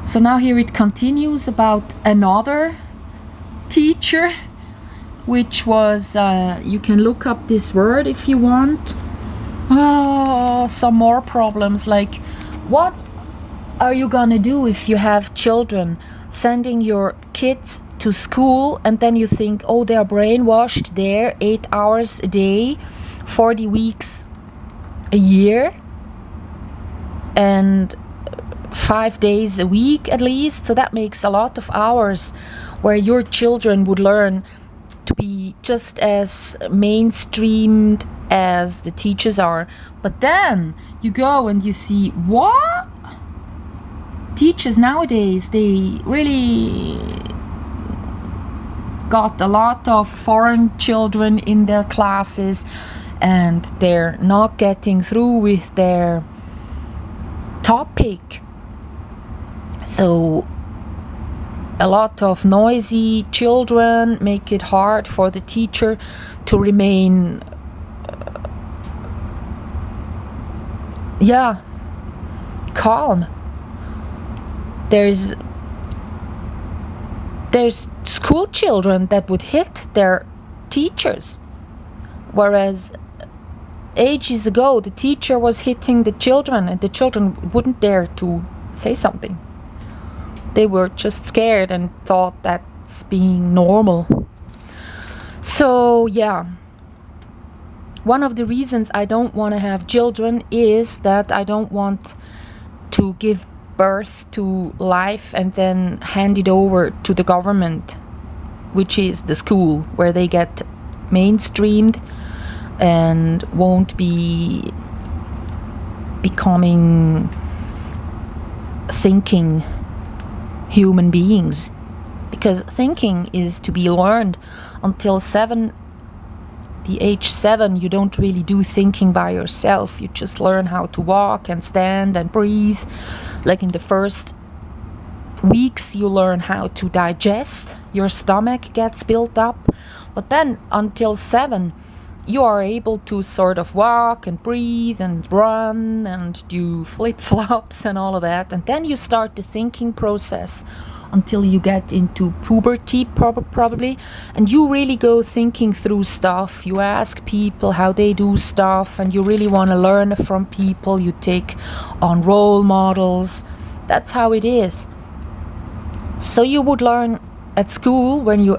So now here it continues about another teacher, which was, you can look up this word if you want. Oh, some more problems, like what are you gonna do if you have children, sending your kids to school and then you think, oh, they're brainwashed there 8 hours a day, 40 weeks a year, and 5 days a week at least. So that makes a lot of hours where your children would learn to be just as mainstreamed as the teachers are. But then you go and you see, what? Teachers nowadays, they really got a lot of foreign children in their classes and they're not getting through with their topic. So a lot of noisy children make it hard for the teacher to remain calm. There's school children that would hit their teachers, whereas ages ago the teacher was hitting the children and the children wouldn't dare to say something. They were just scared and thought that's being normal. So yeah, one of the reasons I don't want to have children is that I don't want to give birth to life and then hand it over to the government, which is the school, where they get mainstreamed and won't be becoming thinking human beings. Because thinking is to be learned until the age 7. You don't really do thinking by yourself. You just learn how to walk and stand and breathe. Like in the first weeks you learn how to digest, your stomach gets built up, but then until 7 you are able to sort of walk and breathe and run and do flip-flops and all of that, and then you start the thinking process until you get into puberty probably, and you really go thinking through stuff. You ask people how they do stuff and you really want to learn from people. You take on role models. That's how it is. So you would learn at school, when you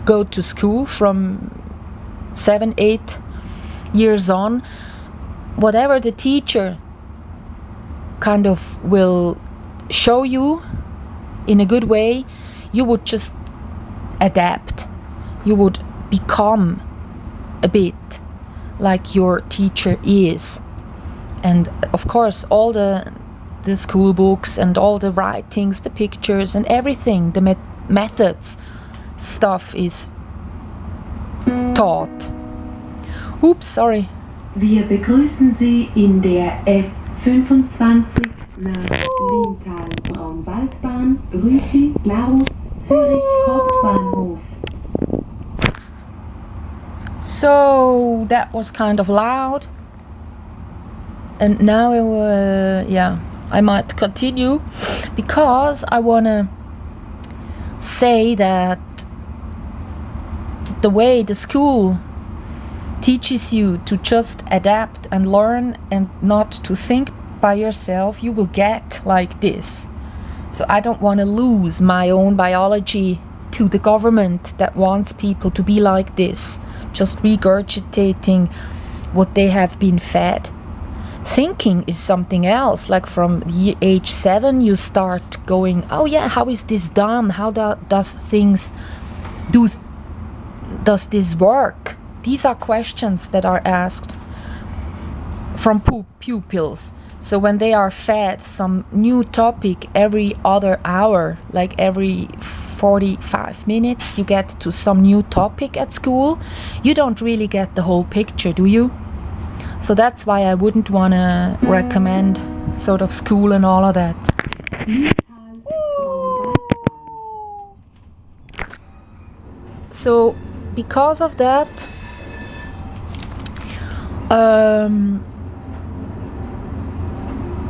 go to school from 7, 8 years on, whatever the teacher kind of will show you in a good way, you would just adapt. You would become a bit like your teacher is. And of course all the school books and all the writings, the pictures and everything, the methods stuff is taught. Oops, sorry. Wir begrüßen Sie in der S25 nach Lienthal-Braunwaldbahn, Rüti, Glarus, Zürich Hauptbahnhof. So that was kind of loud. And now I might continue, because I want to say that the way the school teaches you to just adapt and learn and not to think by yourself, you will get like this. So I don't want to lose my own biology to the government that wants people to be like this, just regurgitating what they have been fed. Thinking is something else. Like from the age 7 you start going, oh yeah, how is this done? How does this work? These are questions that are asked from pupils. So when they are fed some new topic every other hour, like every 45 minutes you get to some new topic at school, you don't really get the whole picture, do you? So that's why I wouldn't want to recommend sort of school and all of that. So because of that,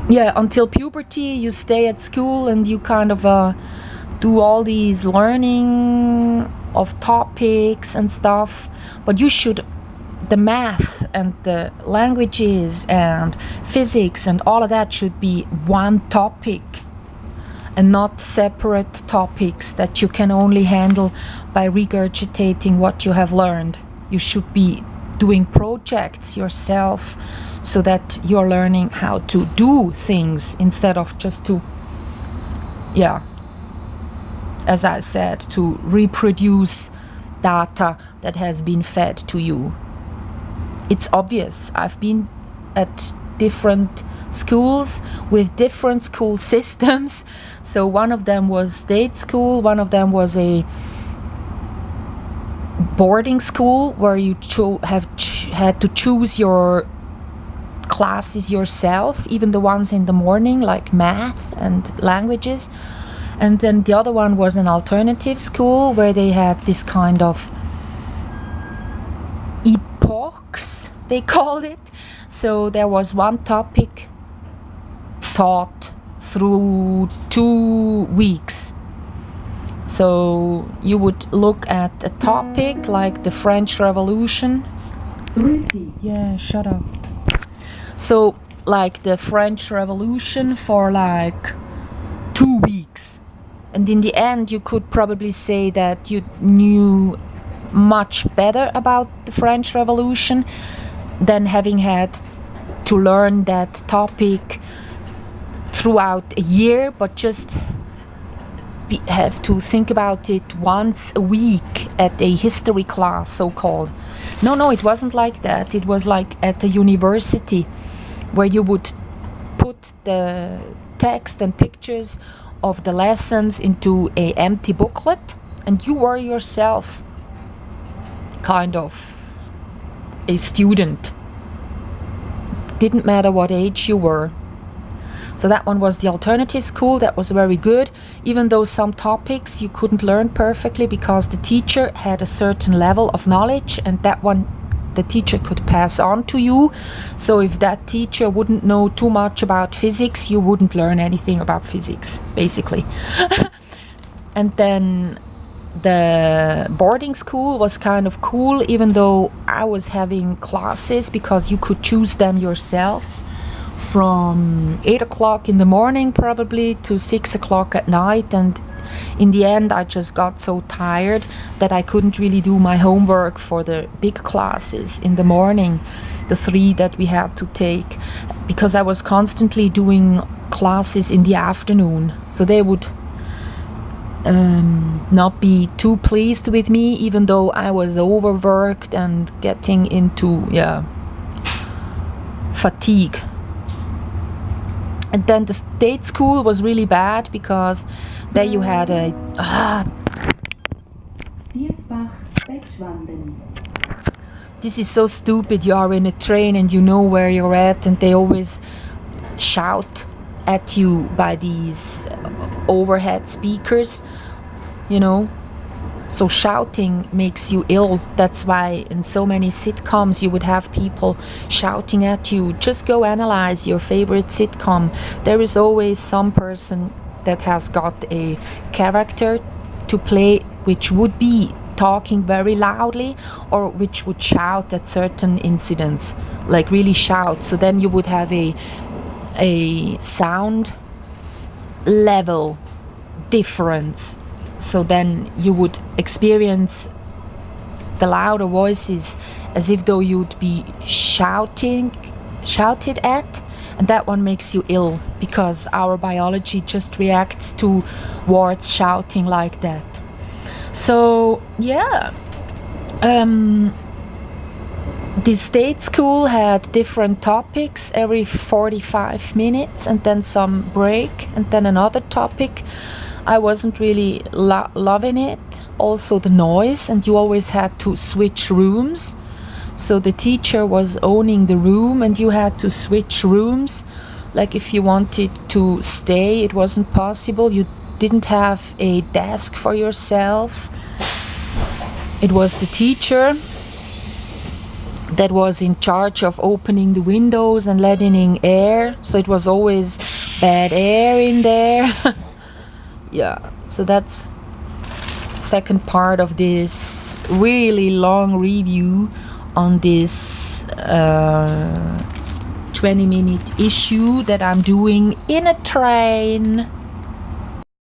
yeah, until puberty, you stay at school and you kind of do all these learning of topics and stuff. But you should, the math and the languages and physics and all of that should be one topic and not separate topics that you can only handle by regurgitating what you have learned. You should be doing projects yourself so that you're learning how to do things instead of just to, yeah, as I said, to reproduce data that has been fed to you. It's obvious. I've been at different schools with different school systems. So one of them was state school, one of them was a boarding school where you had to choose your classes yourself, even the ones in the morning like math and languages. And then the other one was an alternative school where they had this kind of epochs, they called it. So there was one topic taught through 2 weeks. So you would look at a topic like the French Revolution. Yeah, shut up. So like the French Revolution for like 2 weeks. And in the end, you could probably say that you knew much better about the French Revolution than having had to learn that topic throughout a year, but just have to think about it once a week at a history class, so-called. No, it wasn't like that. It was like at a university where you would put the text and pictures of the lessons into a empty booklet, and you were yourself kind of a student. Didn't matter what age you were. So that one was the alternative school. That was very good, even though some topics you couldn't learn perfectly because the teacher had a certain level of knowledge, and that one the teacher could pass on to you. So if that teacher wouldn't know too much about physics, you wouldn't learn anything about physics, basically. And then the boarding school was kind of cool, even though I was having classes because you could choose them yourselves from 8 o'clock in the morning probably to 6 o'clock at night. And in the end, I just got so tired that I couldn't really do my homework for the big classes in the morning, the 3 that we had to take, because I was constantly doing classes in the afternoon. So they would not be too pleased with me, even though I was overworked and getting into fatigue. And then the state school was really bad because there you had a this is so stupid. You are in a train and you know where you're at, and they always shout at you by these overhead speakers, you know. So shouting makes you ill. That's why in so many sitcoms you would have people shouting at you. Just go analyze your favorite sitcom. There is always some person that has got a character to play which would be talking very loudly or which would shout at certain incidents, like really shout. So then you would have a sound level difference. So then you would experience the louder voices as if though you'd be shouted at, and that one makes you ill because our biology just reacts towards shouting like that. So yeah, the state school had different topics every 45 minutes and then some break and then another topic. I wasn't really loving it. Also the noise, and you always had to switch rooms. So the teacher was owning the room and you had to switch rooms. Like if you wanted to stay, it wasn't possible. You didn't have a desk for yourself. It was the teacher that was in charge of opening the windows and letting in air, so it was always bad air in there. Yeah, so that's second part of this really long review on this 20-minute issue that I'm doing in a train.